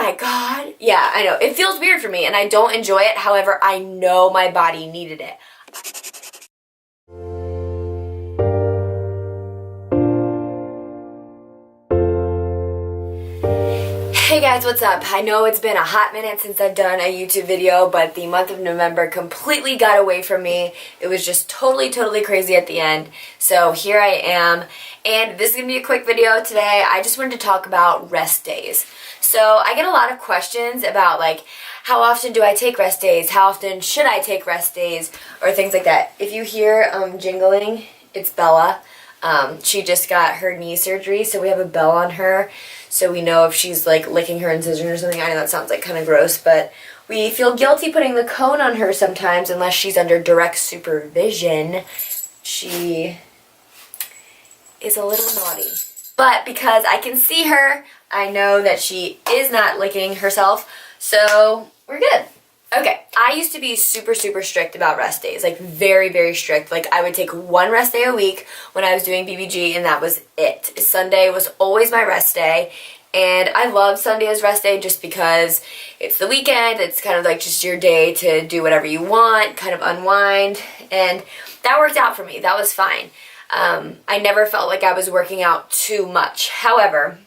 my God. Yeah, I know. It feels weird for me and I don't enjoy it. However, I know my body needed it. Hey guys, what's up? I know it's been a hot minute since I've done a YouTube video, but the month of November completely got away from me. It was just totally crazy at the end. So here I am, and this is going to be a quick video today. I just wanted to talk about rest days. So I get a lot of questions about like, how often do I take rest days? How often should I take rest days? Or things like that. If you hear jingling, it's Bella. She just got her knee surgery, so we have a bell on her, so we know if she's like licking her incision or something. I know that sounds like kind of gross, but we feel guilty putting the cone on her sometimes unless she's under direct supervision. She is a little naughty. But because I can see her, I know that she is not licking herself, so we're good. Okay, I used to be super strict about rest days, like very strict. Like I would take one rest day a week when I was doing BBG and that was it. Sunday was always my rest day, and I love Sunday as rest day just because it's the weekend. It's kind of like just your day to do whatever you want, kind of unwind, and that worked out for me. That was fine. I never felt like I was working out too much. However,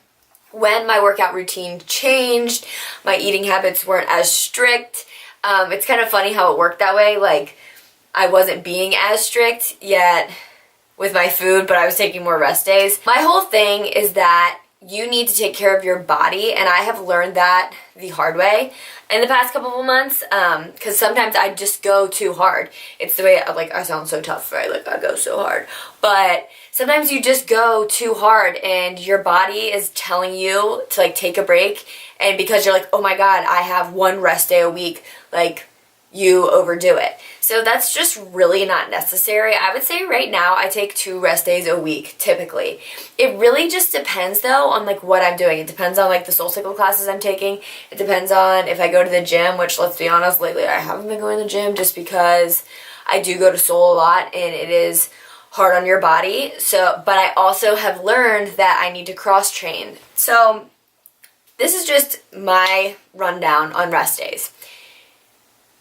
when my workout routine changed, my eating habits weren't as strict. It's kind of funny how it worked that way. Like, I wasn't being as strict yet with my food, but I was taking more rest days. My whole thing is that you need to take care of your body, and I have learned that the hard way in the past couple of months, because sometimes I just go too hard. It's the way, like, I sound so tough, right? Like, I go so hard. But sometimes you just go too hard, and your body is telling you to, like, take a break, and because you're like, oh my God, I have one rest day a week, like, you overdo it. So that's just really not necessary. I would say right now I take 2 rest days a week, typically. It really just depends, though, on, like, what I'm doing. It depends on, like, the SoulCycle classes I'm taking. It depends on if I go to the gym, which, let's be honest, lately I haven't been going to the gym just because I do go to Soul a lot, and it is hard on your body. So, but I also have learned that I need to cross-train. So this is just my rundown on rest days.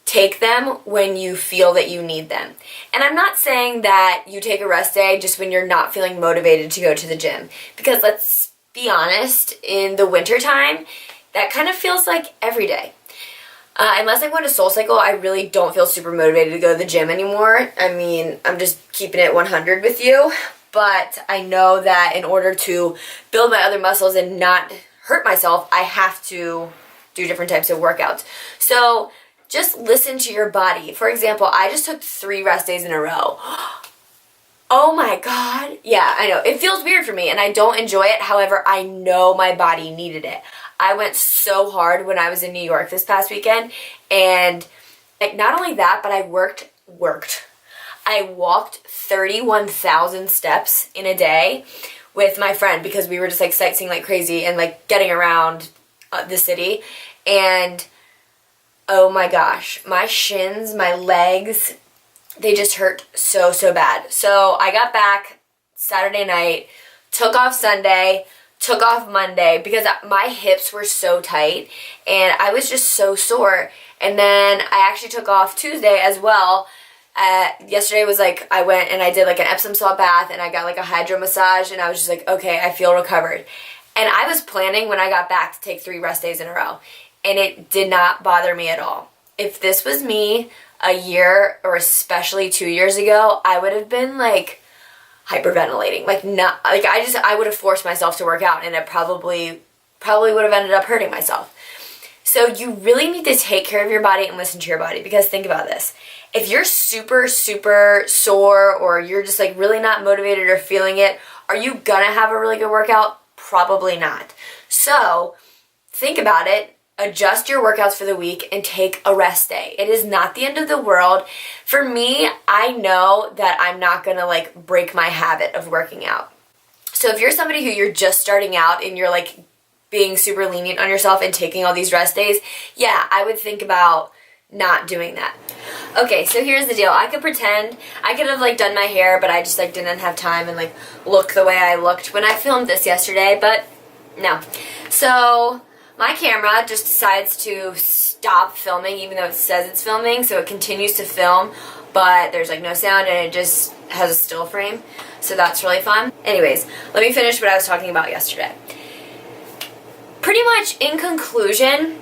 Take them when you feel that you need them. And I'm not saying that you take a rest day just when you're not feeling motivated to go to the gym. Because let's be honest, in the wintertime, that kind of feels like every day. Unless I'm going to SoulCycle, I really don't feel super motivated to go to the gym anymore. I mean, I'm just keeping it 100 with you. But I know that in order to build my other muscles and not hurt myself, I have to do different types of workouts. So just listen to your body. For example, I just took 3 rest days in a row. Oh my God. Yeah, I know. It feels weird for me and I don't enjoy it. However, I know my body needed it. I went so hard when I was in New York this past weekend, and like not only that, but I worked. I walked 31,000 steps in a day with my friend because we were just like sightseeing like crazy and like getting around the city. And oh my gosh, my shins, my legs, they just hurt so bad. So I got back Saturday night, took off Sunday, took off Monday because my hips were so tight and I was just so sore. And then I actually took off Tuesday as well. Yesterday was like, I went and I did like an Epsom salt bath and I got like a hydro massage and I was just like, okay, I feel recovered. And I was planning when I got back to take 3 rest days in a row. And it did not bother me at all. If this was me a year or especially 2 years ago, I would have been like hyperventilating. Like not like I would have forced myself to work out and it probably would have ended up hurting myself. So you really need to take care of your body and listen to your body, because think about this. If you're super sore or you're just like really not motivated or feeling it, are you gonna have a really good workout? Probably not. So think about it. Adjust your workouts for the week and take a rest day. It is not the end of the world. For me, I know that I'm not gonna like break my habit of working out. So if you're somebody who you're just starting out and you're like being super lenient on yourself and taking all these rest days, yeah, I would think about not doing that. Okay, so here's the deal. I could have like done my hair, but I just like didn't have time and like look the way I looked when I filmed this yesterday, but no. So my camera just decides to stop filming even though it says it's filming, so it continues to film, but there's like no sound and it just has a still frame, so that's really fun. Anyways, let me finish what I was talking about yesterday. Pretty much in conclusion,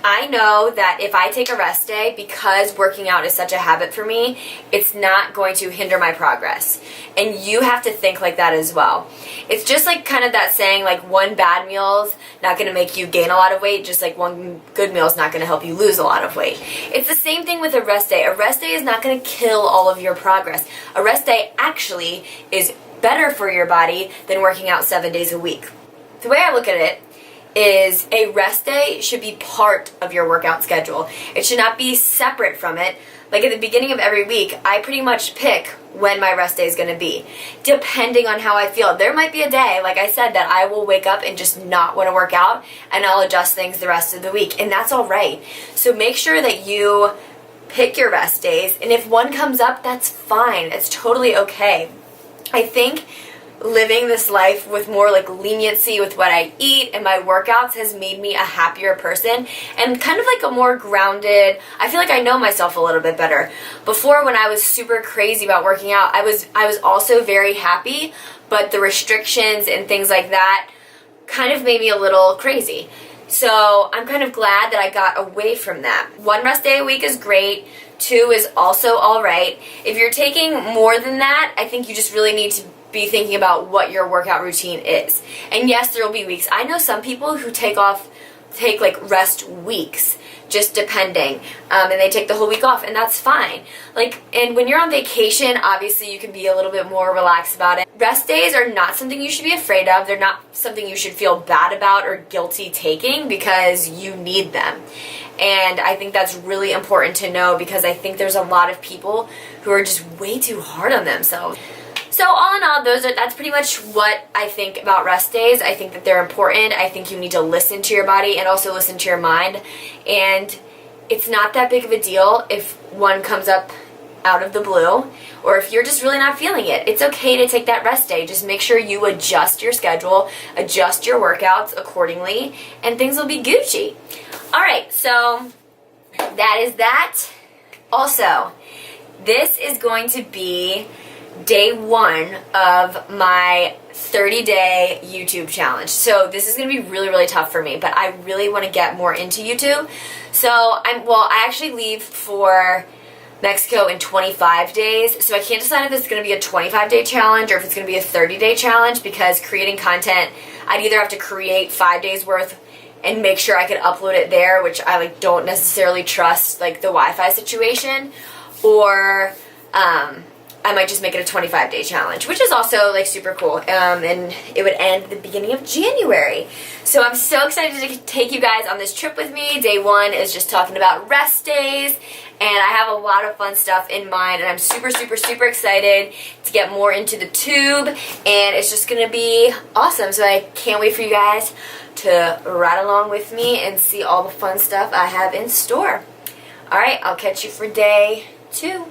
I know that if I take a rest day, because working out is such a habit for me, it's not going to hinder my progress. And you have to think like that as well. It's just like kind of that saying, like one bad meal's not going to make you gain a lot of weight, just like one good meal is not going to help you lose a lot of weight. It's the same thing with a rest day. A rest day is not going to kill all of your progress. A rest day actually is better for your body than working out 7 days a week. The way I look at it is a rest day should be part of your workout schedule. It should not be separate from it. Like at the beginning of every week, I pretty much pick when my rest day is going to be, depending on how I feel. There might be a day, like I said, that I will wake up and just not want to work out, and I'll adjust things the rest of the week, and that's all right. So make sure that you pick your rest days, and if one comes up, that's fine. It's totally okay. I think living this life with more like leniency with what I eat and my workouts has made me a happier person and kind of like a more grounded. I feel like I know myself a little bit better. Before, when I was super crazy about working out, I was also very happy, but the restrictions and things like that kind of made me a little crazy. So I'm kind of glad that I got away from that. 1 rest day a week is great. 2 is also all right. If you're taking more than that, I think you just really need to be thinking about what your workout routine is. And yes, there will be weeks. I know some people who take like rest weeks, just depending, and they take the whole week off, and that's fine. Like, and when you're on vacation, obviously you can be a little bit more relaxed about it. Rest days are not something you should be afraid of. They're not something you should feel bad about or guilty taking, because you need them. And I think that's really important to know, because I think there's a lot of people who are just way too hard on themselves. So all in all, that's pretty much what I think about rest days. I think that they're important. I think you need to listen to your body and also listen to your mind. And it's not that big of a deal if one comes up out of the blue, or if you're just really not feeling it. It's okay to take that rest day. Just make sure you adjust your schedule, adjust your workouts accordingly, and things will be Gucci. Alright, so that is that. Also, this is going to be day 1 of my 30-day YouTube challenge. So this is going to be really, really tough for me, but I really want to get more into YouTube. So I actually leave for Mexico in 25 days, so I can't decide if it's going to be a 25-day challenge or if it's going to be a 30-day challenge, because creating content, I'd either have to create 5 days worth and make sure I could upload it there, which I don't necessarily trust the Wi-Fi situation, or I might just make it a 25-day challenge, which is also super cool, and it would end at the beginning of January. So I'm so excited to take you guys on this trip with me. Day 1 is just talking about rest days, and I have a lot of fun stuff in mind, and I'm super, super, super excited to get more into the tube, and it's just going to be awesome. So I can't wait for you guys to ride along with me and see all the fun stuff I have in store. Alright, I'll catch you for day 2.